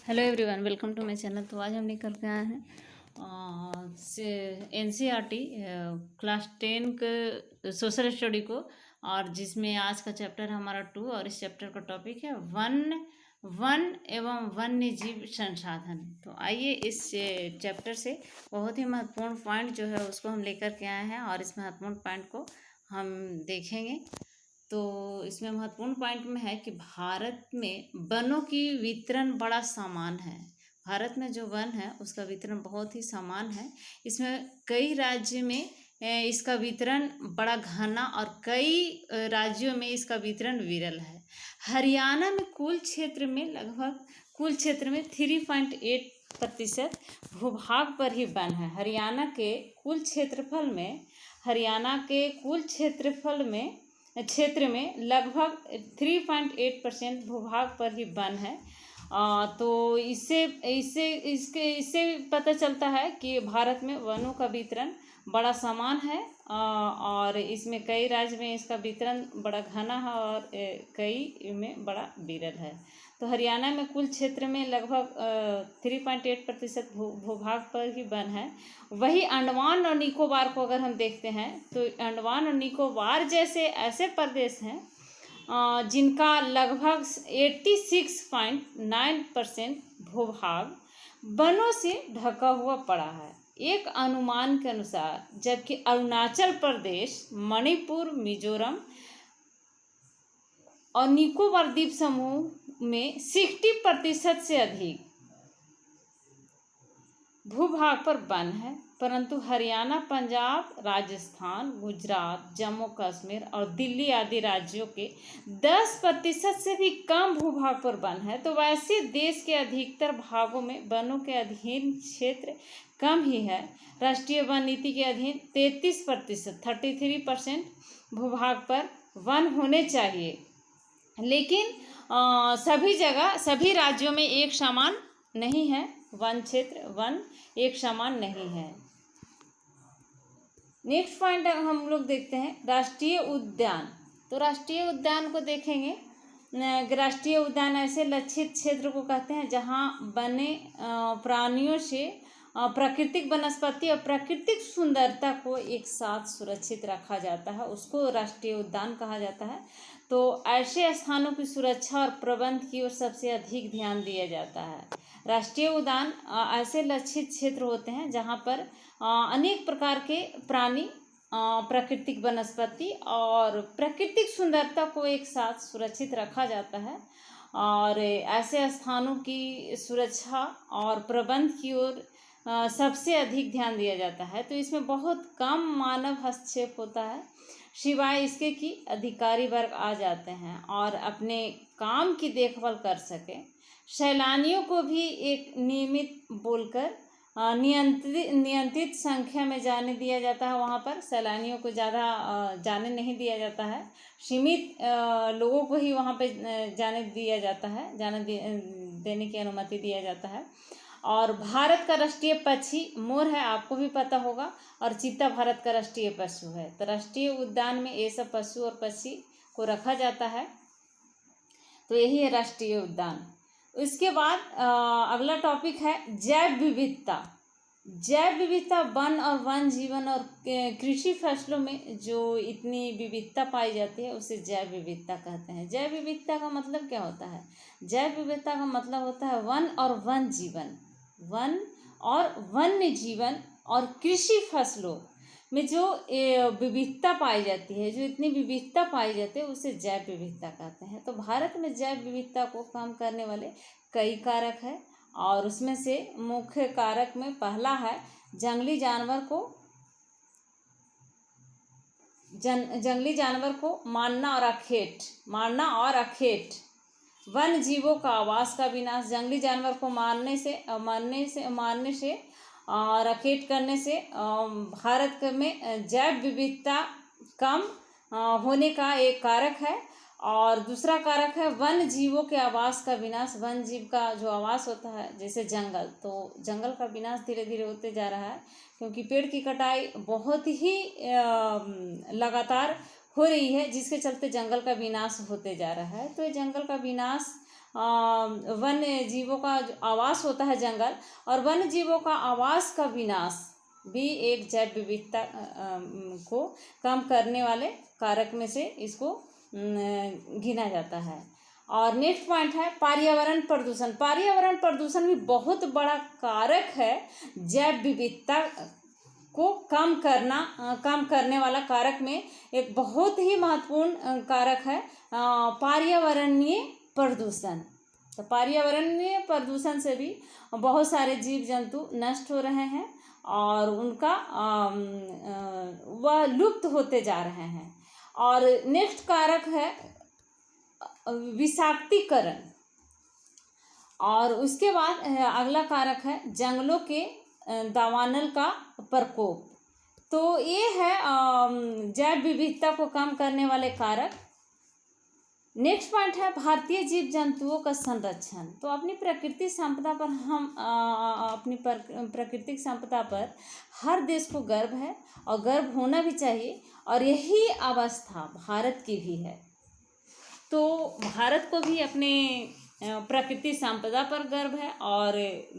Hello everyone, welcome to my channel. तो आज हम लेकर के आए हैं एनसीईआरटी क्लास 10 के सोशल स्टडी को, और जिसमें आज का चैप्टर है हमारा 2 और इस चैप्टर का टॉपिक है वन एवं वन्य जीव संसाधन। तो आइए इस चैप्टर से बहुत ही महत्वपूर्ण पॉइंट जो है उसको हम लेकर के आए हैं और इस महत्वपूर्ण पॉइंट को हम देखेंगे। तो इसमें महत्वपूर्ण पॉइंट में है कि भारत में वनों की वितरण बड़ा समान है। भारत में जो वन है उसका वितरण बहुत ही समान है। इसमें कई राज्य में इसका वितरण बड़ा घना और कई राज्यों में इसका वितरण विरल है। हरियाणा में कुल क्षेत्र में 3.8% भूभाग पर ही वन है। हरियाणा के कुल क्षेत्र में लगभग 3.8% भूभाग पर ही वन है। तो इससे पता चलता है कि भारत में वनों का वितरण बड़ा समान है, और इसमें कई राज्य में इसका वितरण बड़ा घना है और कई में बड़ा विरल है। तो हरियाणा में कुल क्षेत्र में लगभग 3.8% भूभाग पर ही वन है। वही अंडमान और निकोबार को अगर हम देखते हैं तो अंडमान और निकोबार जैसे ऐसे प्रदेश हैं जिनका लगभग 86.9% भूभाग वनों से ढका हुआ पड़ा है एक अनुमान के अनुसार, जबकि अरुणाचल प्रदेश, मणिपुर, मिजोरम और निकोबार द्वीप समूह में 60% से अधिक भूभाग पर वन है, परंतु हरियाणा, पंजाब, राजस्थान, गुजरात, जम्मू कश्मीर और दिल्ली आदि राज्यों के 10% से भी कम भूभाग पर वन है। तो वैसे देश के अधिकतर भागों में वनों के अधीन क्षेत्र कम ही है। राष्ट्रीय वन नीति के अधीन 33% भूभाग पर वन होने चाहिए, लेकिन सभी राज्यों में एक समान नहीं है। वन एक समान नहीं है। नेक्स्ट पॉइंट हम लोग देखते हैं राष्ट्रीय उद्यान। तो राष्ट्रीय उद्यान को देखेंगे। राष्ट्रीय उद्यान ऐसे लक्षित क्षेत्र को कहते हैं जहां वन्य प्राणियों से प्राकृतिक वनस्पति और प्राकृतिक सुंदरता को एक साथ सुरक्षित रखा जाता है, उसको राष्ट्रीय उद्यान कहा जाता है। तो ऐसे स्थानों की सुरक्षा और प्रबंध की ओर सबसे अधिक ध्यान दिया जाता है। राष्ट्रीय उद्यान ऐसे लक्षित क्षेत्र होते हैं जहां पर अनेक प्रकार के प्राणी, प्राकृतिक वनस्पति और प्राकृतिक सुंदरता को एक साथ सुरक्षित रखा जाता है, और ऐसे स्थानों की सुरक्षा और प्रबंध की ओर सबसे अधिक ध्यान दिया जाता है। तो इसमें बहुत कम मानव हस्तक्षेप होता है, सिवाय इसके कि अधिकारी वर्ग आ जाते हैं और अपने काम की देखभाल कर सकें। सैलानियों को भी एक नियमित बोलकर नियंत्रित संख्या में जाने दिया जाता है। वहाँ पर सैलानियों को ज़्यादा जाने नहीं दिया जाता है, सीमित लोगों को ही वहाँ पे जाने दिया जाता है, देने की अनुमति दिया जाता है। और भारत का राष्ट्रीय पक्षी मोर है, आपको भी पता होगा, और चीता भारत का राष्ट्रीय पशु है। तो राष्ट्रीय उद्यान में ये सब पशु और पक्षी को रखा जाता है। तो यही है राष्ट्रीय उद्यान। इसके बाद अगला टॉपिक है जैव विविधता। जैव विविधता वन और वन जीवन और कृषि फसलों में जो इतनी विविधता पाई जाती है उसे जैव विविधता कहते हैं। जैव विविधता का मतलब क्या होता है? जैव विविधता का मतलब होता है वन और वन जीवन, वन और वन्य जीवन और कृषि फसलों में जो विविधता पाई जाती है, जो इतनी विविधता पाई जाती है उसे जैव विविधता कहते हैं। तो भारत में जैव विविधता को कम करने वाले कई कारक हैं, और उसमें से मुख्य कारक में पहला है जंगली जानवर को मारना और अखेट, वन जीवों का आवास का विनाश। जंगली जानवर को मारने से और अखेट करने से भारत में जैव विविधता कम होने का एक कारक है। और दूसरा कारक है वन जीवों के आवास का विनाश। वन जीव का जो आवास होता है, जैसे जंगल, तो जंगल का विनाश धीरे धीरे होते जा रहा है, क्योंकि पेड़ की कटाई बहुत ही लगातार हो रही है, जिसके चलते जंगल का विनाश होते जा रहा है। तो ये जंगल का विनाश वन्य जीवों का जो आवास होता है जंगल, और वन्य जीवों का आवास का विनाश भी एक जैव विविधता को कम करने वाले कारक में से इसको गिना जाता है। और नेक्स्ट पॉइंट है पर्यावरण प्रदूषण। पर्यावरण प्रदूषण भी बहुत बड़ा कारक है, जैव विविधता को कम करने वाला कारक में एक बहुत ही महत्वपूर्ण कारक है पर्यावरणीय प्रदूषण। तो पर्यावरणीय प्रदूषण से भी बहुत सारे जीव जंतु नष्ट हो रहे हैं और उनका वह लुप्त होते जा रहे हैं। और नेक्स्ट कारक है विषाक्तीकरण, और उसके बाद अगला कारक है जंगलों के दावानल का प्रकोप। तो ये है जैव विविधता को कम करने वाले कारक। नेक्स्ट पॉइंट है भारतीय जीव जंतुओं का संरक्षण। तो अपनी प्राकृतिक संपदा पर हम अपनी प्राकृतिक संपदा पर हर देश को गर्व है और गर्व होना भी चाहिए, और यही अवस्था भारत की भी है। तो भारत को भी अपने प्राकृतिक संपदा पर गर्व है और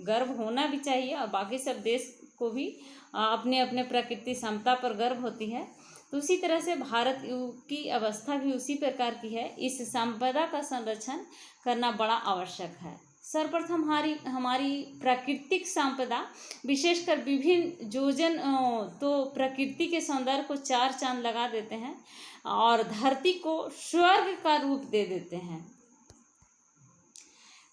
गर्व होना भी चाहिए, और बाकी सब देश को भी अपने अपने प्राकृतिक संपदा पर गर्व होती है। तो उसी तरह से भारत की अवस्था भी उसी प्रकार की है। इस संपदा का संरक्षण करना बड़ा आवश्यक है। सर्वप्रथम हमारी प्राकृतिक संपदा, विशेषकर विभिन्न योजन तो प्रकृति के सौंदर्य को चार चांद लगा देते हैं और धरती को स्वर्ग का रूप दे देते हैं।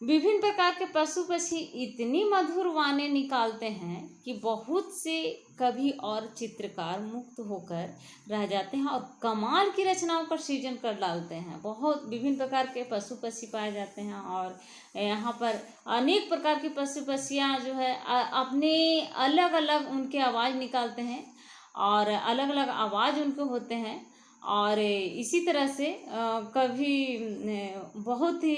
विभिन्न प्रकार के पशु पक्षी इतनी मधुर वाणी निकालते हैं कि बहुत से कवि और चित्रकार मुक्त होकर रह जाते हैं और कमाल की रचनाओं का सृजन कर डालते हैं। बहुत विभिन्न प्रकार के पशु पक्षी पाए जाते हैं और यहाँ पर अनेक प्रकार की पशु पक्षियाँ जो है अपने अलग अलग उनके आवाज़ निकालते हैं और अलग अलग आवाज़ उनके होते हैं। और इसी तरह से कभी बहुत ही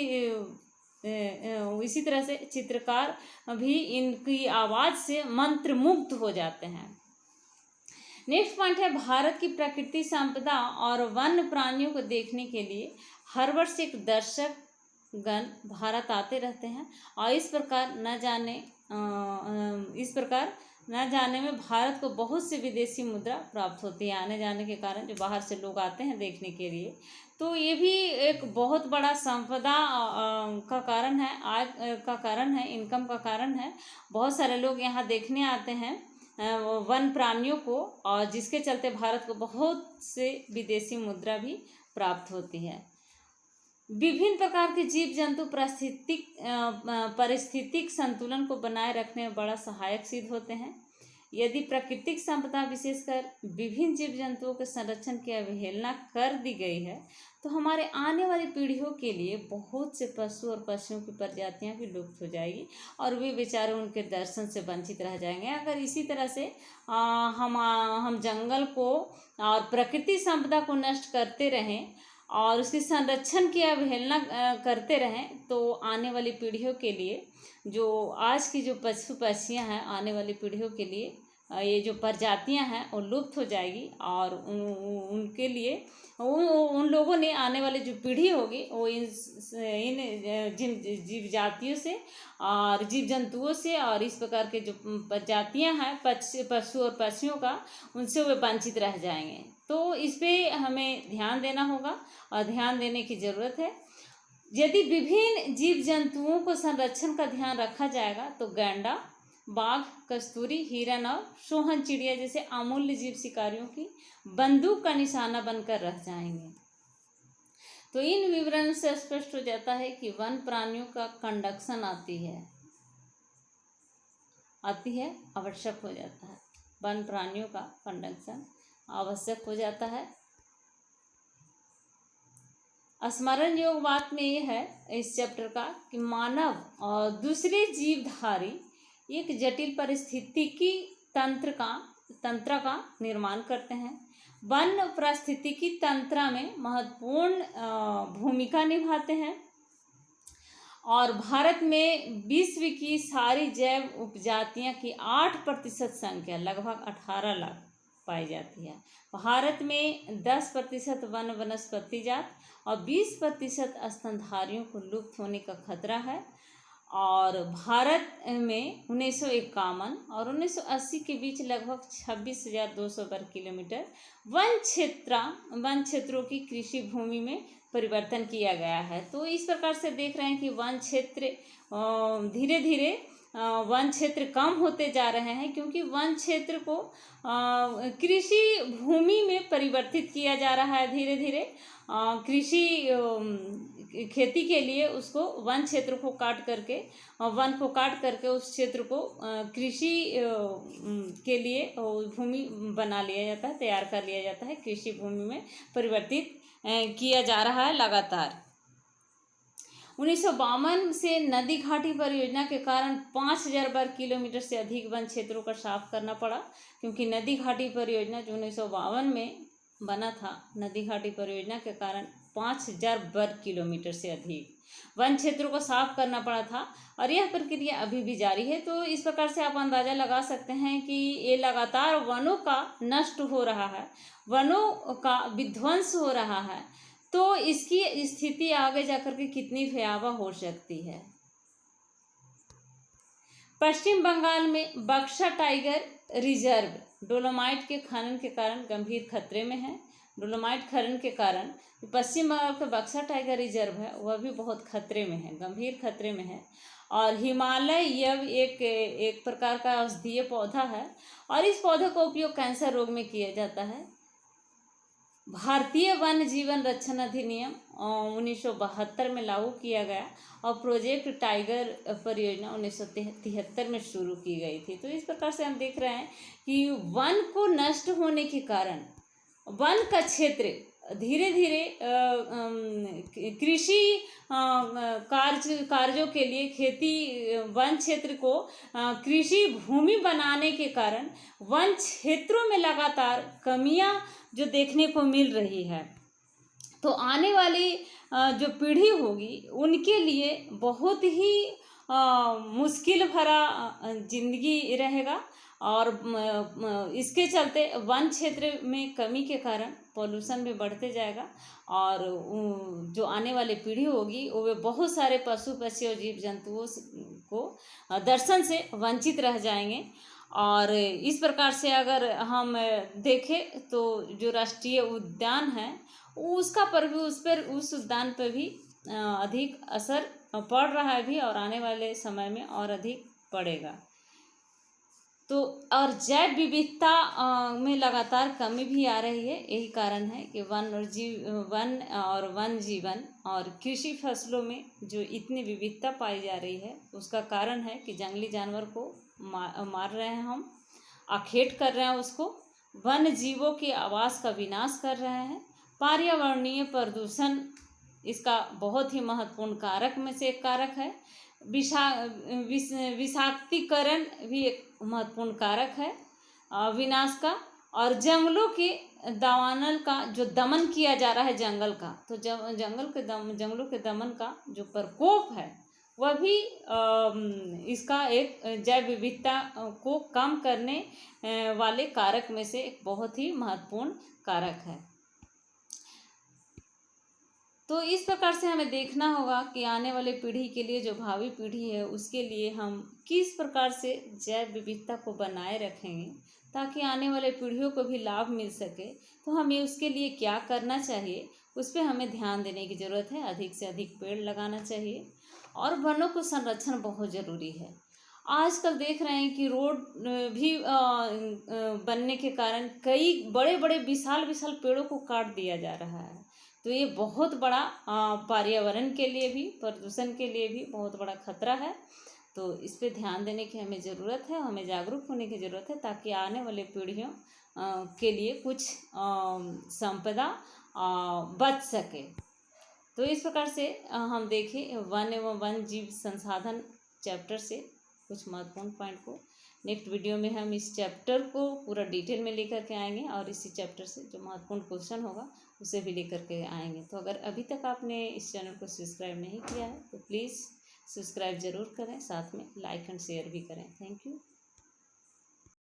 इसी तरह से चित्रकार भी इनकी आवाज़ से मंत्रमुग्ध हो जाते हैं। नेक्स्ट पॉइंट है भारत की प्राकृतिक संपदा और वन्य प्राणियों को देखने के लिए हर वर्ष एक दर्शक गण भारत आते रहते हैं, और इस प्रकार न जाने में भारत को बहुत से विदेशी मुद्रा प्राप्त होती है, आने जाने के कारण जो बाहर से लोग आते हैं देखने के लिए। तो ये भी एक बहुत बड़ा संपदा का कारण है, आय का कारण है, इनकम का कारण है। बहुत सारे लोग यहाँ देखने आते हैं वन प्राणियों को, और जिसके चलते भारत को बहुत से विदेशी मुद्रा भी प्राप्त होती है। विभिन्न प्रकार के जीव जंतु पारिस्थितिक संतुलन को बनाए रखने में बड़ा सहायक सिद्ध होते हैं। यदि प्राकृतिक संपदा विशेषकर विभिन्न जीव जंतुओं के संरक्षण की अवहेलना कर दी गई है तो हमारे आने वाली पीढ़ियों के लिए बहुत से पशु और पक्षियों की प्रजातियां भी लुप्त हो जाएगी और वे बेचारे उनके दर्शन से वंचित रह जाएंगे। अगर इसी तरह से हम जंगल को और प्रकृति संपदा को नष्ट करते रहें और उसके संरक्षण की अवहेलना करते रहें तो आने वाली पीढ़ियों के लिए, जो आज की जो पशु पक्षियाँ हैं, आने वाली पीढ़ियों के लिए ये जो प्रजातियां हैं वो लुप्त हो जाएगी और उनके लिए उन लोगों ने, आने वाली जो पीढ़ी होगी वो इन जीव जातियों से और जीव जंतुओं से और इस प्रकार के जो प्रजातियां हैं पशु और पक्षियों का, उनसे वे वंचित रह जाएंगे। तो इस पे हमें ध्यान देना होगा और ध्यान देने की ज़रूरत है। यदि विभिन्न जीव जंतुओं को संरक्षण का ध्यान रखा जाएगा तो गैंडा, बाघ, कस्तूरी, हिरन और सोहन चिड़िया जैसे अमूल्य जीव शिकारियों की बंदूक का निशाना बनकर रह जाएंगे। तो इन विवरण से स्पष्ट हो जाता है कि वन प्राणियों का कंडक्शन आती है आवश्यक हो जाता है। वन प्राणियों का कंडक्शन आवश्यक हो जाता है। स्मरण योग बात में यह है इस चैप्टर का कि मानव और दूसरे जीवधारी एक जटिल पारिस्थितिकी तंत्र का निर्माण करते हैं। वन पारिस्थितिकी तंत्र में महत्वपूर्ण भूमिका निभाते हैं और भारत में विश्व की सारी जैव उपजातियां की 8% संख्या, लगभग 18 लाख, पाई जाती है। भारत में 10% वन वनस्पति जात और 20% स्तनधारियों को लुप्त होने का खतरा है। और भारत में 1951 और 1980 के बीच लगभग 26,200 वर्ग किलोमीटर वन क्षेत्रों की कृषि भूमि में परिवर्तन किया गया है। तो इस प्रकार से देख रहे हैं कि वन क्षेत्र धीरे धीरे वन क्षेत्र कम होते जा रहे हैं, क्योंकि वन क्षेत्र को कृषि भूमि में परिवर्तित किया जा रहा है। धीरे धीरे कृषि खेती के लिए उसको वन क्षेत्र को काट करके वन को काट करके उस क्षेत्र को कृषि के लिए भूमि बना लिया जाता है, तैयार कर लिया जाता है, कृषि भूमि में परिवर्तित किया जा रहा है लगातार। 1952 से नदी घाटी परियोजना के कारण 5,000 वर्ग किलोमीटर से अधिक वन क्षेत्रों का साफ करना पड़ा, क्योंकि नदी घाटी परियोजना जो 1952 में बना था, नदी घाटी परियोजना के कारण 5,000 वर्ग किलोमीटर से अधिक वन क्षेत्रों को साफ करना पड़ा था। और यह प्रक्रिया अभी भी जारी है। तो इस प्रकार से आप अंदाज़ा लगा सकते हैं कि ये लगातार वनों का नष्ट हो रहा है, वनों का विध्वंस हो रहा है। तो इसकी स्थिति आगे जाकर के कितनी भयावह हो सकती है। पश्चिम बंगाल में बक्सा टाइगर रिजर्व डोलोमाइट के खनन के कारण गंभीर खतरे में है। डोलोमाइट खनन के कारण पश्चिम बंगाल का बक्सा टाइगर रिजर्व है, वह भी बहुत खतरे में है, गंभीर खतरे में है। और हिमालय यव एक प्रकार का औषधीय पौधा है और इस पौधे का उपयोग कैंसर रोग में किया जाता है। भारतीय वन जीवन रक्षण अधिनियम 1972 में लागू किया गया और प्रोजेक्ट टाइगर परियोजना 1973 में शुरू की गई थी। तो इस प्रकार से हम देख रहे हैं कि वन को नष्ट होने के कारण वन का क्षेत्र धीरे धीरे कृषि कार्यों के लिए खेती वन क्षेत्र को कृषि भूमि बनाने के कारण वन क्षेत्रों में लगातार कमियां जो देखने को मिल रही है। तो आने वाली जो पीढ़ी होगी उनके लिए बहुत ही मुश्किल भरा जिंदगी रहेगा। और इसके चलते वन क्षेत्र में कमी के कारण पॉल्यूशन भी बढ़ते जाएगा और जो आने वाली पीढ़ी होगी वो बहुत सारे पशु पक्षी और जीव जंतुओं को दर्शन से वंचित रह जाएंगे। और इस प्रकार से अगर हम देखें तो जो राष्ट्रीय उद्यान है उसका पर भी उस उद्यान पर भी अधिक असर पड़ रहा है भी और आने वाले समय में और अधिक पड़ेगा। तो और जैव विविधता में लगातार कमी भी आ रही है। यही कारण है कि वन और वन जीवन और कृषि फसलों में जो इतनी विविधता पाई जा रही है उसका कारण है कि जंगली जानवर को मार रहे हैं हम, आखेट कर रहे हैं उसको, वन जीवों के आवास का विनाश कर रहे हैं। पर्यावरणीय प्रदूषण इसका बहुत ही महत्वपूर्ण कारक में से एक कारक है। विषाक्तीकरण भी एक महत्वपूर्ण कारक है विनाश का। और जंगलों के दावानल का जो दमन किया जा रहा है जंगल का, तो जंगलों के दमन का जो प्रकोप है वह भी इसका एक जैव विविधता को कम करने वाले कारक में से एक बहुत ही महत्वपूर्ण कारक है। तो इस प्रकार से हमें देखना होगा कि आने वाले पीढ़ी के लिए, जो भावी पीढ़ी है उसके लिए हम किस प्रकार से जैव विविधता को बनाए रखेंगे ताकि आने वाले पीढ़ियों को भी लाभ मिल सके। तो हमें उसके लिए क्या करना चाहिए उस पर हमें ध्यान देने की ज़रूरत है। अधिक से अधिक पेड़ लगाना चाहिए और वनों को संरक्षण बहुत ज़रूरी है। आजकल देख रहे हैं कि रोड भी बनने के कारण कई बड़े बड़े विशाल पेड़ों को काट दिया जा रहा है। तो ये बहुत बड़ा पर्यावरण के लिए भी, प्रदूषण के लिए भी बहुत बड़ा खतरा है। तो इस पे ध्यान देने की हमें ज़रूरत है, हमें जागरूक होने की ज़रूरत है ताकि आने वाले पीढ़ियों के लिए कुछ संपदा बच सके। तो इस प्रकार से हम देखें वन एवं वन जीव संसाधन चैप्टर से कुछ महत्वपूर्ण पॉइंट को नेक्स्ट वीडियो में हम इस चैप्टर को पूरा डिटेल में लेकर के आएंगे और इसी चैप्टर से जो महत्वपूर्ण क्वेश्चन होगा उसे भी लेकर के आएंगे। तो अगर अभी तक आपने इस चैनल को सब्सक्राइब नहीं किया है तो प्लीज़ सब्सक्राइब ज़रूर करें, साथ में लाइक एंड शेयर भी करें। Thank you.